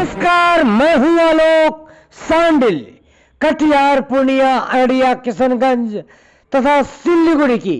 नमस्कार, मैं हूं आलोक सांडिल। कटिहार, पूर्णिया, अररिया, किशनगंज तथा सिल्लीगुड़ी की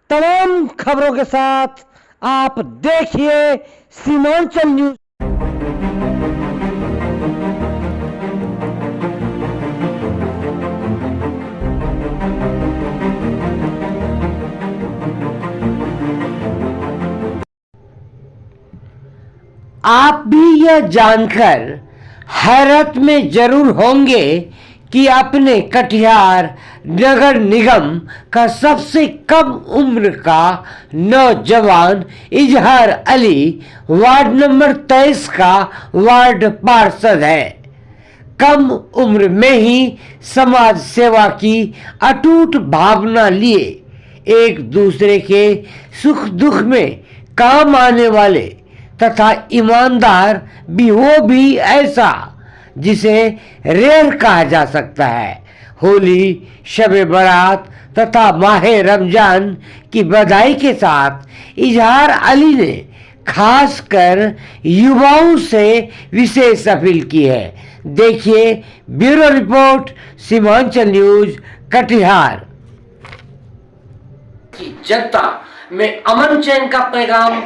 तमाम खबरों के साथ आप देखिए सीमांचल न्यूज। आप भी यह जानकर हैरत में जरूर होंगे कि अपने कटिहार नगर निगम का सबसे कम उम्र का नौजवान इजहार अली वार्ड नंबर 23 का वार्ड पार्षद है। कम उम्र में ही समाज सेवा की अटूट भावना लिए एक दूसरे के सुख दुख में काम आने वाले तथा ईमानदार भी, वो भी ऐसा जिसे रेयर कहा जा सकता है। होली, शबे बारात तथा माहे रमजान की बधाई के साथ इजहार अली ने खासकर युवाओं से विशेष अपील की है। देखिए bureau report, Seemanchal news, Katihar. की जनता में अमन चैन का पैगाम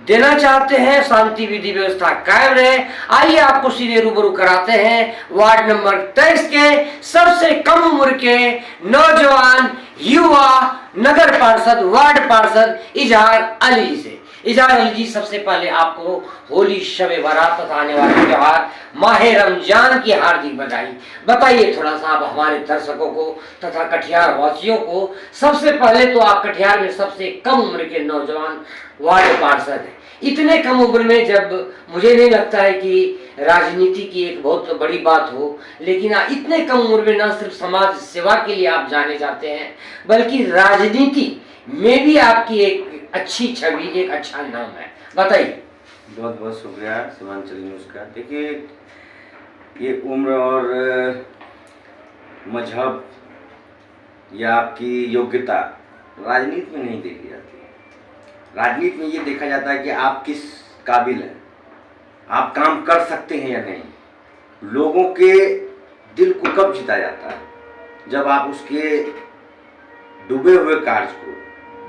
देना चाहते हैं, शांति विधि व्यवस्था कायम रहे। आइए आपको सीधे रूबरू कराते हैं वार्ड नंबर 23 के सबसे कम उम्र के नौजवान युवा नगर पार्षद, वार्ड पार्षद इजहार अली से। इजहार अली जी, सबसे पहले आपको होली, शबे बारात तथा आने वाले त्योहार माहे रमजान की हार्दिक बधाई। बताइए थोड़ा सा आप हमारे दर्शकों को तथा कटिहार वासियों को। सबसे पहले तो आप कटिहार में सबसे कम उम्र के नौजवान वार्ड पार्षद हैं। इतने कम उम्र में, जब मुझे नहीं लगता है कि राजनीति की एक बहुत बड़ी बात हो, लेकिन इतने कम उम्र में न सिर्फ समाज सेवा के लिए आप जाने जाते हैं, बल्कि राजनीति में भी आपकी एक अच्छी छवि, एक अच्छा नाम है। बताइए। बहुत बहुत शुक्रिया सीमांचल न्यूज़ का। देखिए, ये उम्र और मजहब या आपकी योग्यता राजनीति में नहीं देखी जाती। राजनीति में ये देखा जाता है कि आप किस काबिल हैं, आप काम कर सकते हैं या नहीं। लोगों के दिल को कब जीता जाता है? जब आप उसके डूबे हुए कार्य को,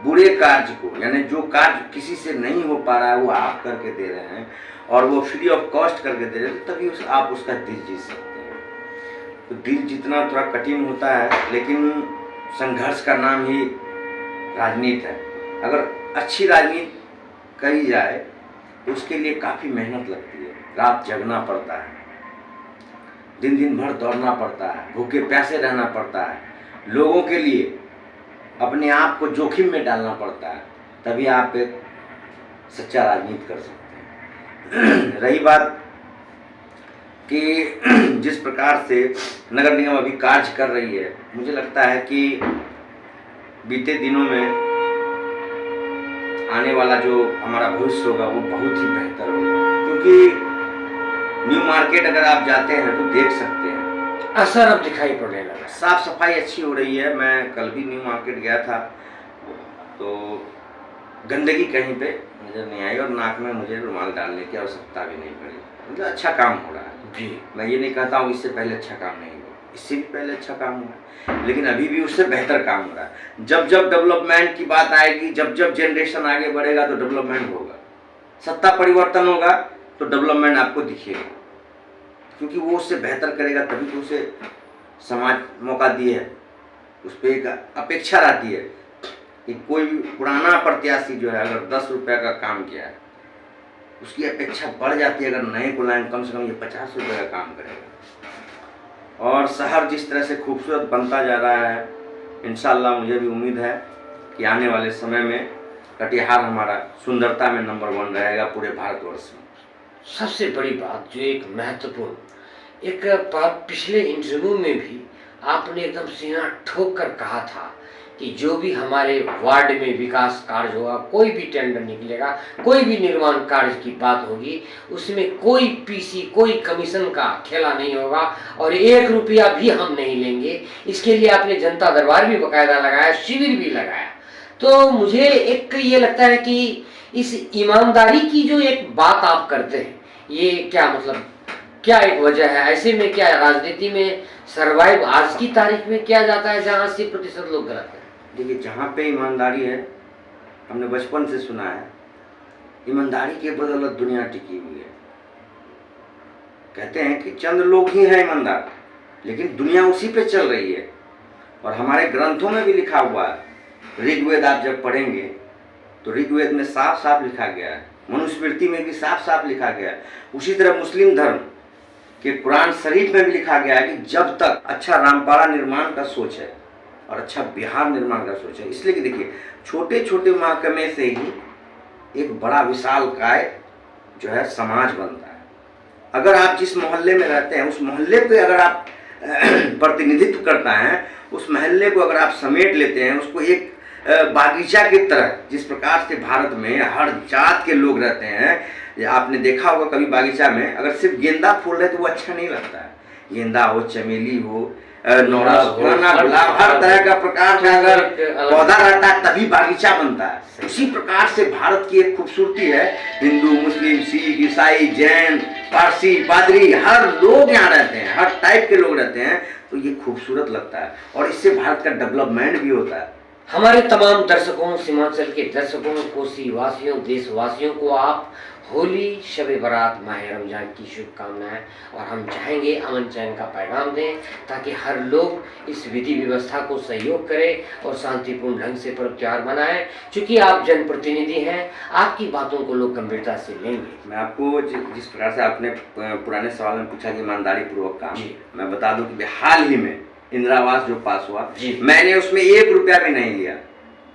बुरे कार्य को, यानी जो कार्य किसी से नहीं हो पा रहा है वो आप करके दे रहे हैं और वो फ्री ऑफ कॉस्ट करके दे रहे हैं, तो तभी आप उसका दिल जीत सकते हैं। तो दिल जीतना थोड़ा कठिन होता है, लेकिन संघर्ष का नाम ही राजनीति है। अगर अच्छी राजनीति करी जाए तो उसके लिए काफ़ी मेहनत लगती है। रात जगना पड़ता है, दिन दिन भर दौड़ना पड़ता है, भूखे प्यासे रहना पड़ता है, लोगों के लिए अपने आप को जोखिम में डालना पड़ता है, तभी आप एक सच्चा राजनीति कर सकते हैं। रही बात कि जिस प्रकार से नगर निगम अभी कार्य कर रही है, मुझे लगता है कि बीते दिनों में आने वाला जो हमारा भविष्य होगा वो बहुत ही बेहतर होगा। क्योंकि न्यू मार्केट अगर आप जाते हैं तो देख सकते हैं असर अब दिखाई पड़ने लगा। साफ सफाई अच्छी हो रही है। मैं कल भी न्यू मार्केट गया था तो गंदगी कहीं पे नजर नहीं आई और नाक में मुझे रुमाल डालने की आवश्यकता भी नहीं पड़ी। मतलब अच्छा काम हो रहा है जी। मैं ये नहीं कहता हूँ इससे पहले अच्छा काम नहीं हुआ, इससे भी पहले अच्छा काम हुआ, लेकिन अभी भी उससे बेहतर काम हो रहा है। जब जब डेवलपमेंट की बात आएगी, जब जब जनरेशन आगे बढ़ेगा तो डेवलपमेंट होगा, सत्ता परिवर्तन होगा तो डेवलपमेंट आपको दिखेगा, क्योंकि वो उससे बेहतर करेगा। तभी तो उसे समाज मौका दिए है, उस पर एक अपेक्षा रहती है कि कोई पुराना प्रत्याशी जो है अगर 10 रुपये का काम किया है, उसकी अपेक्षा बढ़ जाती है, अगर नए को लाइन कम से कम ये 50 रुपये का काम करेगा। और शहर जिस तरह से खूबसूरत बनता जा रहा है, इंशाल्लाह मुझे भी उम्मीद है कि आने वाले समय में कटिहार हमारा सुंदरता में नंबर 1 रहेगा पूरे भारतवर्ष में। सबसे बड़ी बात जो एक महत्वपूर्ण, एक बात पिछले इंटरव्यू में भी आपने एकदम सीना ठोक कर कहा था कि जो भी हमारे वार्ड में विकास कार्य होगा, कोई भी टेंडर निकलेगा, कोई भी निर्माण कार्य की बात होगी, उसमें कोई पीसी, कोई कमीशन का खेला नहीं होगा और 1 रुपया भी हम नहीं लेंगे। इसके लिए आपने जनता दरबार भी बाकायदा लगाया, शिविर भी लगाया। तो मुझे एक ये लगता है कि इस ईमानदारी की जो एक बात आप करते हैं, ये क्या मतलब क्या एक वजह है? ऐसे में क्या राजनीति में सरवाइव आज की तारीख में किया जाता है जहाँ 80% लोग गलत हैं? देखिए, जहाँ पे ईमानदारी है, हमने बचपन से सुना है, ईमानदारी के बदौलत दुनिया टिकी हुई है। कहते हैं कि चंद लोग ही हैं ईमानदार, लेकिन दुनिया उसी पे चल रही है। और हमारे ग्रंथों में भी लिखा हुआ है, ऋग्वेद आप जब पढ़ेंगे तो ऋग्वेद में साफ साफ लिखा गया है, मनुस्मृति में भी साफ साफ लिखा गया है। उसी तरह मुस्लिम धर्म के कुरान शरीफ में भी लिखा गया है कि जब तक अच्छा रामपाड़ा निर्माण का सोच है और अच्छा बिहार निर्माण का सोच है, इसलिए कि देखिए, छोटे छोटे महकमे से ही एक बड़ा विशालकाय जो है समाज बनता है। अगर आप जिस मोहल्ले में रहते हैं, उस मोहल्ले पे अगर आप प्रतिनिधित्व करता है, उस मोहल्ले को अगर आप समेट लेते हैं, उसको एक बागीचा की तरह, जिस प्रकार से भारत में हर जात के लोग रहते हैं, आपने देखा होगा कभी बागीचा में अगर सिर्फ गेंदा फूल रहे तो वो अच्छा नहीं लगता है। गेंदा हो, चमेली हो, नौरस, गुलाब, हर तरह का प्रकार का अगर पौधा रहता है तभी बागीचा बनता है। उसी प्रकार से भारत की एक खूबसूरती है। हिंदू, मुस्लिम, सिख, ईसाई, जैन, पारसी, पादरी, हर लोग यहाँ रहते हैं, हर टाइप के लोग रहते हैं, तो ये खूबसूरत लगता है और इससे भारत का डेवलपमेंट भी होता है। हमारे तमाम दर्शकों, सीमांचल के दर्शकों, कोसी वासियों, देशवासियों को आप होली, शब बारात, माह रमजान की शुभकामनाएं। और हम चाहेंगे अमन चैन का पैगाम दें ताकि हर लोग इस विधि व्यवस्था को सहयोग करें और शांतिपूर्ण ढंग से पर्व त्योहार मनाएं। चूँकि आप जनप्रतिनिधि हैं, आपकी बातों को लोग गंभीरता से लेंगे। मैं आपको जिस प्रकार से आपने पुराने सवाल में पूछा कि ईमानदारी पूर्वक काम, मैं बता दूं कि हाल ही में इंदिरा आवास जो पास हुआ, मैंने उसमें 1 रुपया भी नहीं लिया।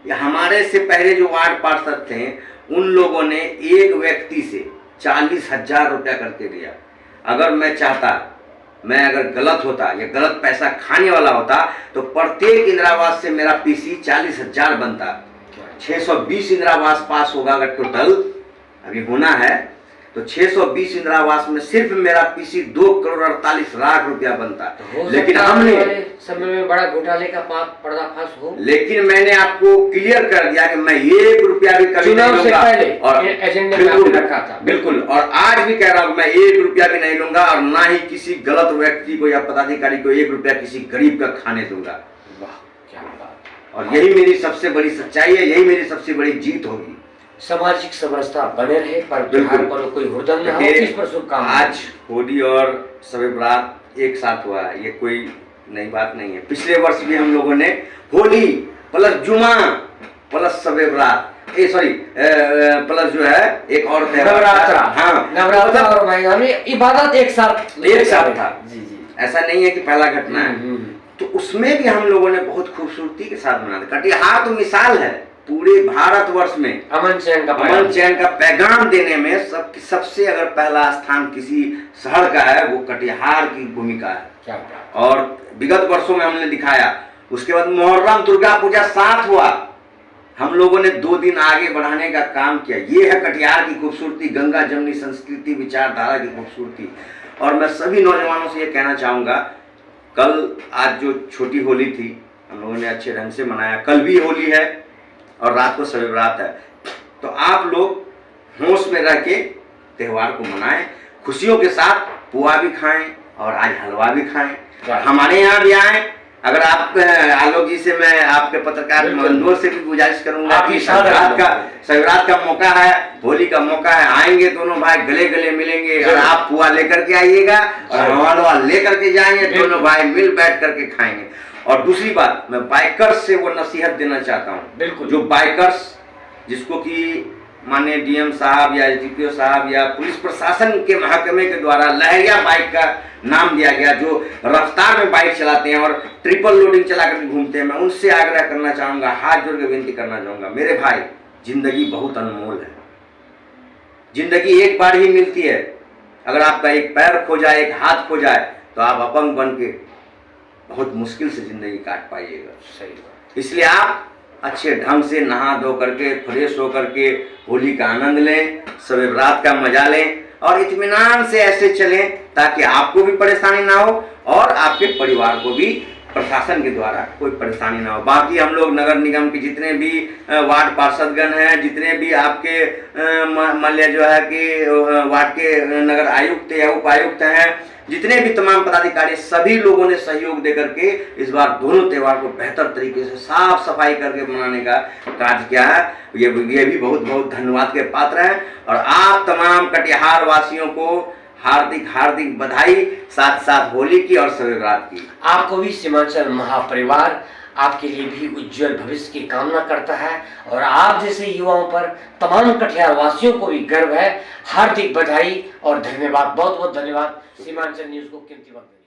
या हमारे से पहले जो वार्ड पार्षद थे, उन लोगों ने एक व्यक्ति से 40,000 रुपया करके दिया। अगर मैं चाहता, मैं अगर गलत होता या गलत पैसा खाने वाला होता तो प्रत्येक इंदिरा आवास से मेरा पीसी 40,000 बनता। 620 इंदिरा आवास पास होगा अगर टोटल अभी होना है, तो 620 इंदिरा आवास में सिर्फ मेरा पीसी 2,48,00,000 रुपया बनता। तो लेकिन हमने समय में बड़ा घोटाले का पर्दाफाश हो, लेकिन मैंने आपको क्लियर कर दिया कि मैं 1 रुपया भी कभी नहीं लूंगा और एजेंडे में आपने रखा था। बिल्कुल, और आज भी कह रहा हूं मैं 1 रुपया भी नहीं लूंगा और ना ही किसी गलत व्यक्ति को या पदाधिकारी को 1 रुपया किसी गरीब का खाने दूंगा। वाह, क्या बात। और यही मेरी सबसे बड़ी सच्चाई है, यही मेरी सबसे बड़ी जीत होगी। सामाजिक समरसता बने रहे, पर त्योहार पर कोई हुड़दंग न हो, इस पर शुभकामनाएं। आज होली और शब बारात एक साथ हुआ है, ये कोई नई बात नहीं है। पिछले वर्ष भी हम लोगों ने होली प्लस जुमा प्लस शब बारात, प्लस जो है एक और नवरात्रा, हाँ, नवरात्रा और भाई इबादत एक साथ था। जी जी, ऐसा नहीं है कि पहला घटना है। तो उसमें भी हम लोगों ने बहुत खूबसूरती के साथ मना। कटिहार तो मिसाल है पूरे भारतवर्ष में अमन चैन का पैगाम देने में सबसे अगर पहला स्थान किसी शहर का है, वो कटिहार की भूमिका है। क्या और विगत वर्षों में हमने दिखाया। उसके बाद मुहर्रम, दुर्गा पूजा साथ हुआ, हम लोगों ने 2 दिन आगे बढ़ाने का काम किया। ये है कटिहार की खूबसूरती, गंगा जमनी संस्कृति, विचारधारा की खूबसूरती। और मैं सभी नौजवानों से ये कहना चाहूँगा, कल आज जो छोटी होली थी हम लोगों ने अच्छे ढंग से मनाया, कल भी होली है और रात को शब बारात है। तो आप लोग होश में रह के त्यौहार को मनाएं, खुशियों के साथ पुआ भी खाएं और आज हलवा भी खाएं। हमारे यहाँ भी आएं। अगर आप आलोक जी से, मैं आपके पत्रकार बंधुओं से भी गुजारिश करूंगा कि शब बारात का मौका है, होली का मौका है, आएंगे दोनों भाई गले गले मिलेंगे और आप पुआ लेकर के आइएगा और हम हलवा लेकर के जाएंगे, दोनों भाई मिल बैठ करके खाएंगे। और दूसरी बात, मैं बाइकर्स से वो नसीहत देना चाहता हूँ, बिल्कुल, जो बाइकर्स जिसको कि माननीय डीएम साहब या एसडीपीओ साहब या पुलिस प्रशासन के महकमे के द्वारा लहरिया बाइक का नाम दिया गया, जो रफ्तार में बाइक चलाते हैं और ट्रिपल लोडिंग चला कर घूमते हैं, मैं उनसे आग्रह करना चाहूँगा, हाथ जोड़ के विनती करना चाहूँगा, मेरे भाई जिंदगी बहुत अनमोल है, जिंदगी एक बार ही मिलती है। अगर आपका एक पैर खो जाए, एक हाथ खो जाए, तो आप अपंग बन के बहुत मुश्किल से जिंदगी काट पाइएगा। सही बात। इसलिए आप अच्छे ढंग से नहा धो करके, फ्रेश होकर के होली का आनंद लें, शब बारात का मजा लें और इत्मीनान से ऐसे चलें ताकि आपको भी परेशानी ना हो और आपके परिवार को भी प्रशासन के द्वारा कोई परेशानी ना हो। बाकी हम लोग नगर निगम के जितने भी वार्ड पार्षदगण हैं, जितने भी आपके मान लिया जो है कि वार्ड के नगर आयुक्त या उपायुक्त हैं, जितने भी तमाम पदाधिकारी, सभी लोगों ने सहयोग देकर के इस बार दोनों त्यौहार को बेहतर तरीके से साफ सफाई करके मनाने का कार्य किया है। ये भी बहुत बहुत धन्यवाद के पात्र हैं। और आप तमाम कटिहार वासियों को हार्दिक हार्दिक बधाई, साथ साथ होली की और सवेरात की। आपको भी सीमांचल महापरिवार आपके लिए भी उज्जवल भविष्य की कामना करता है और आप जैसे युवाओं पर तमाम कटिहार वासियों को भी गर्व है। हार्दिक बधाई और धन्यवाद, बहुत बहुत धन्यवाद सीमांचल न्यूज को कीमती वक्त।